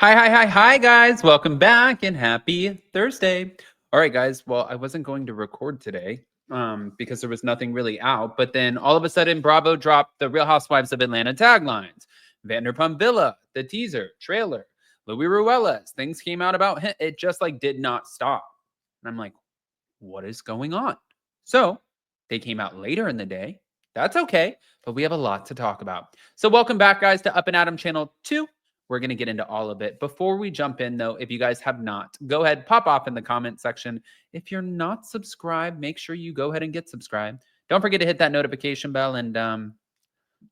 Hi, guys. Welcome back and happy Thursday. All right, guys. Well, I wasn't going to record today because there was nothing really out. But then all of a sudden, Bravo dropped the Real Housewives of Atlanta taglines. Vanderpump Villa, the teaser, trailer, Louis Ruelas. Things came out about him. It just like did not stop. And I'm like, what is going on? So they came out later in the day. That's okay. But we have a lot to talk about. So welcome back, guys, to Up and Adam Channel 2. We're going to get into all of it. Before we jump in, though, if you guys have not, go ahead, pop off in the comment section. If you're not subscribed, make sure you go ahead and get subscribed. Don't forget to hit that notification bell. And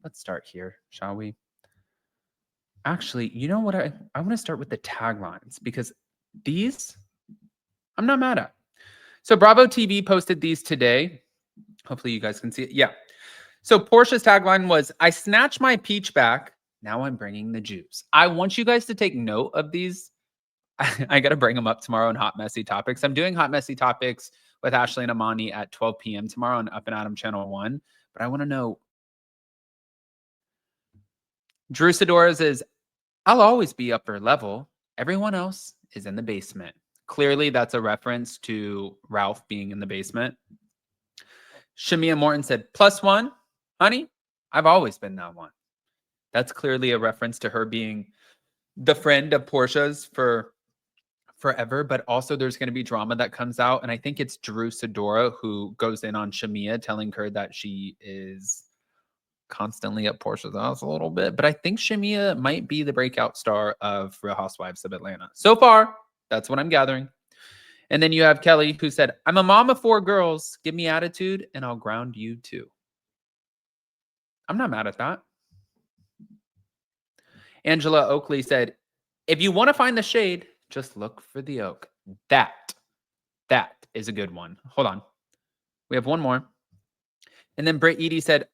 let's start here, shall we? Actually, you know what? I want to start with the taglines because these I'm not mad at. So Bravo TV posted these today. Hopefully you guys can see it. Yeah. So Porsha's tagline was, I snatched my peach back. Now I'm bringing the juice. I want you guys to take note of these. I got to bring them up tomorrow in Hot Messy Topics. I'm doing Hot Messy Topics with Ashley and Amani at 12 p.m. tomorrow on Up and Adam Channel 1. But I want to know. Drew Sidora's is, I'll always be upper level. Everyone else is in the basement. Clearly, that's a reference to Ralph being in the basement. Shamea Morton said, +1, honey, I've always been that one. That's clearly a reference to her being the friend of Porsha's for forever, but also there's going to be drama that comes out. And I think it's Drew Sidora who goes in on Shamea, telling her that she is constantly at Porsha's house a little bit. But I think Shamea might be the breakout star of Real Housewives of Atlanta. So far, that's what I'm gathering. And then you have Kelly who said, I'm a mom of 4 girls. Give me attitude and I'll ground you too. I'm not mad at that. Angela Oakley said, if you want to find the shade, just look for the oak. That is a good one. Hold on. We have one more. And then Britt Edie said,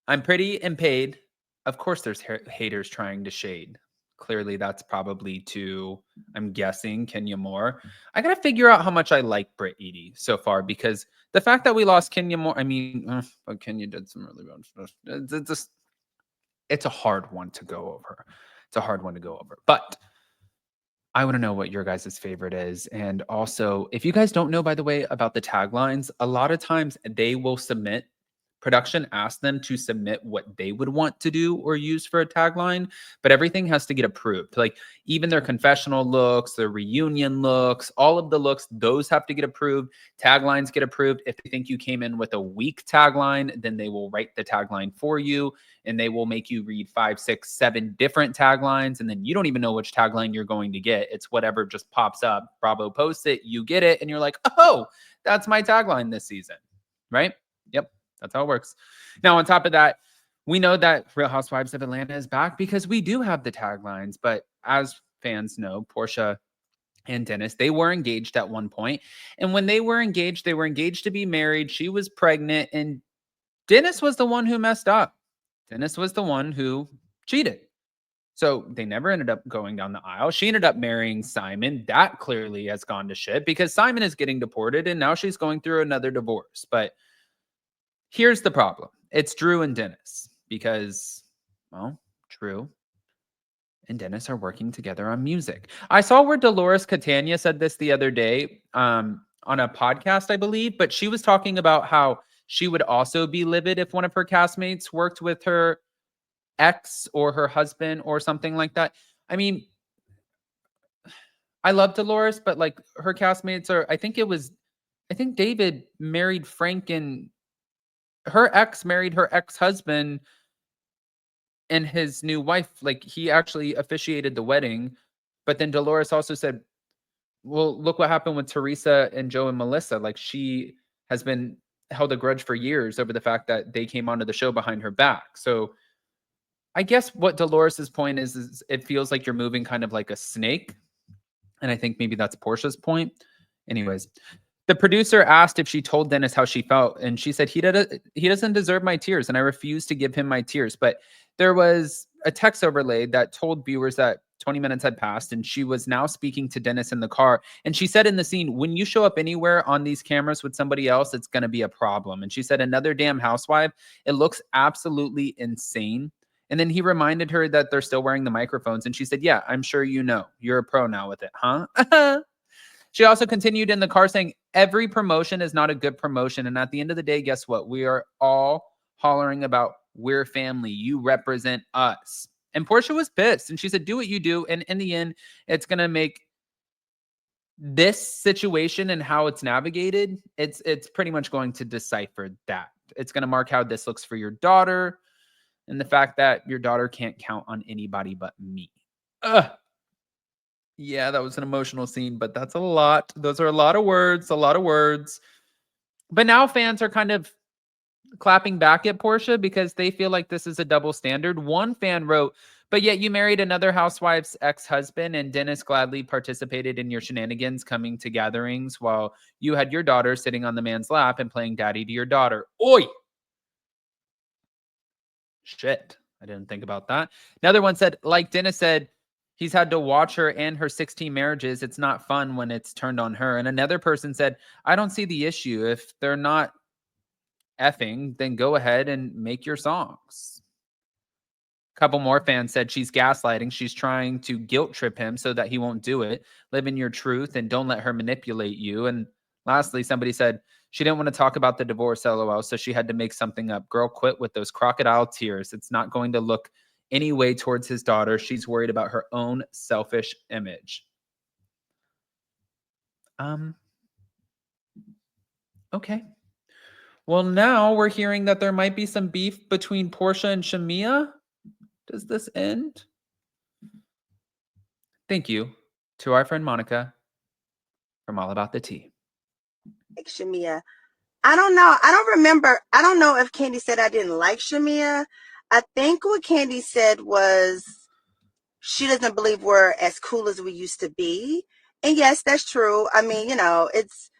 I'm pretty and paid. Of course, there's haters trying to shade. Clearly, that's probably to, I'm guessing, Kenya Moore. I got to figure out how much I like Britt Edie so far because the fact that we lost Kenya Moore, I mean, but Kenya did some really bad stuff. It's a hard one to go over. It's a hard one to go over. But I want to know what your guys' favorite is. And also, if you guys don't know, by the way, about the taglines, a lot of times they will submit, production asks them to submit what they would want to do or use for a tagline, but everything has to get approved. Like even their confessional looks, their reunion looks, all of the looks, those have to get approved. Taglines get approved. If they think you came in with a weak tagline, then they will write the tagline for you and they will make you read 5, 6, 7 different taglines. And then you don't even know which tagline you're going to get. It's whatever just pops up. Bravo posts it, you get it. And you're like, oh, that's my tagline this season, right? Yep. That's how it works. Now, on top of that, we know that Real Housewives of Atlanta is back because we do have the taglines. But as fans know, Porsha and Dennis, they were engaged at one point. And when they were engaged to be married. She was pregnant. And Dennis was the one who messed up. Dennis was the one who cheated. So they never ended up going down the aisle. She ended up marrying Simon. That clearly has gone to shit because Simon is getting deported. And now she's going through another divorce. But here's the problem. It's Drew and Dennis because, well, Drew and Dennis are working together on music. I saw where Dolores Catania said this the other day on a podcast, I believe, but she was talking about how she would also be livid if one of her castmates worked with her ex or her husband or something like that. I mean, I love Dolores, but like her castmates are, I think David married Frank and her ex married her ex-husband and his new wife. Like he actually officiated the wedding. But then Dolores also said, well, look what happened with Teresa and Joe and Melissa. Like she has been held a grudge for years over the fact that they came onto the show behind her back. So I guess what Dolores's point is it feels like you're moving kind of like a snake. And I think maybe that's Porsha's point. Anyways, the producer asked if she told Dennis how she felt, and she said, he doesn't deserve my tears, and I refuse to give him my tears. But there was a text overlay that told viewers that 20 minutes had passed, and she was now speaking to Dennis in the car. And she said in the scene, when you show up anywhere on these cameras with somebody else, it's going to be a problem. And she said, another damn housewife. It looks absolutely insane. And then he reminded her that they're still wearing the microphones. And she said, yeah, I'm sure you know. You're a pro now with it, huh? She also continued in the car saying, every promotion is not a good promotion. And at the end of the day, guess what? We are all hollering about we're family. You represent us. And Porsha was pissed. And she said, do what you do. And in the end, it's going to make this situation and how it's navigated, it's pretty much going to decipher that. It's going to mark how this looks for your daughter and the fact that your daughter can't count on anybody but me. Ugh. Yeah, that was an emotional scene, but that's a lot. Those are a lot of words, a lot of words. But now fans are kind of clapping back at Porsha because they feel like this is a double standard. One fan wrote, but yet you married another housewife's ex-husband and Dennis gladly participated in your shenanigans coming to gatherings while you had your daughter sitting on the man's lap and playing daddy to your daughter. Oi! Shit. I didn't think about that. Another one said, like Dennis said, he's had to watch her and her 16 marriages. It's not fun when it's turned on her. And another person said, I don't see the issue. If they're not effing, then go ahead and make your songs. A couple more fans said she's gaslighting. She's trying to guilt trip him so that he won't do it. Live in your truth and don't let her manipulate you. And lastly, somebody said she didn't want to talk about the divorce, LOL, so she had to make something up. Girl, quit with those crocodile tears. It's not going to look any way towards his daughter. She's worried about her own selfish image. Okay. Well, now we're hearing that there might be some beef between Porsha and Shamea. Does this end? Thank you to our friend Monica from All About the Tea. Shamea. I don't know. I don't remember. I don't know if Candy said I didn't like Shamea. I think what Candy said was she doesn't believe we're as cool as we used to be. And yes, that's true. I mean, it's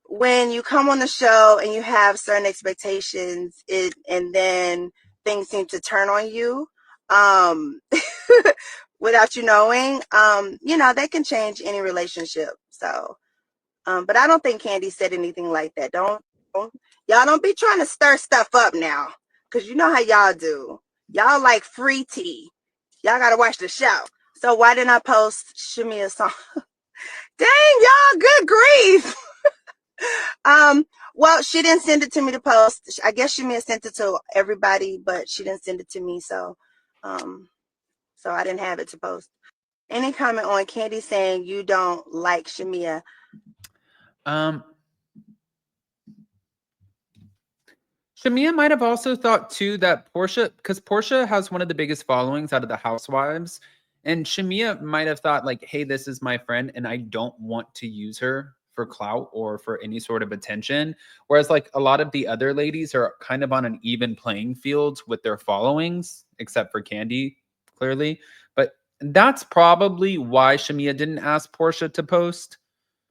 when you come on the show and you have certain expectations, and then things seem to turn on you without you knowing, they can change any relationship. So, but I don't think Candy said anything like that. Y'all don't be trying to stir stuff up now, because you know how y'all do. Y'all like free tea. Y'all got to watch the show. So why didn't I post Shamea's song? Dang, y'all, good grief. Well, she didn't send it to me to post. I guess Shamea sent it to everybody, but she didn't send it to me, so I didn't have it to post. Any comment on Candy saying you don't like Shamea? Shamea might have also thought too that Porsha, because Porsha has one of the biggest followings out of the housewives, and Shamea might have thought like, hey, this is my friend and I don't want to use her for clout or for any sort of attention. Whereas like a lot of the other ladies are kind of on an even playing field with their followings, except for Candy, clearly. But that's probably why Shamea didn't ask Porsha to post.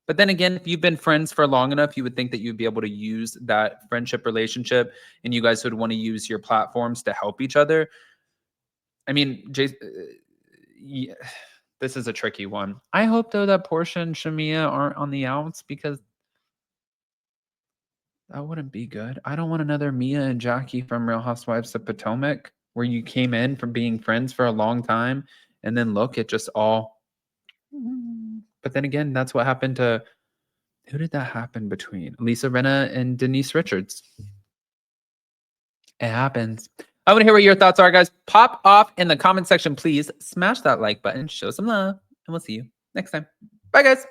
But then again, if you've been friends for long enough, you would think that you'd be able to use that friendship relationship and you guys would want to use your platforms to help each other. I mean, yeah, this is a tricky one. I hope, though, that Porsha and Shamea aren't on the outs because that wouldn't be good. I don't want another Mia and Jackie from Real Housewives of Potomac where you came in from being friends for a long time and then look, it just all... But then again, that's what happened to... Who did that happen between? Lisa Rinna and Denise Richards. It happens. I want to hear what your thoughts are, guys. Pop off in the comment section, please. Smash that like button. Show some love. And we'll see you next time. Bye, guys.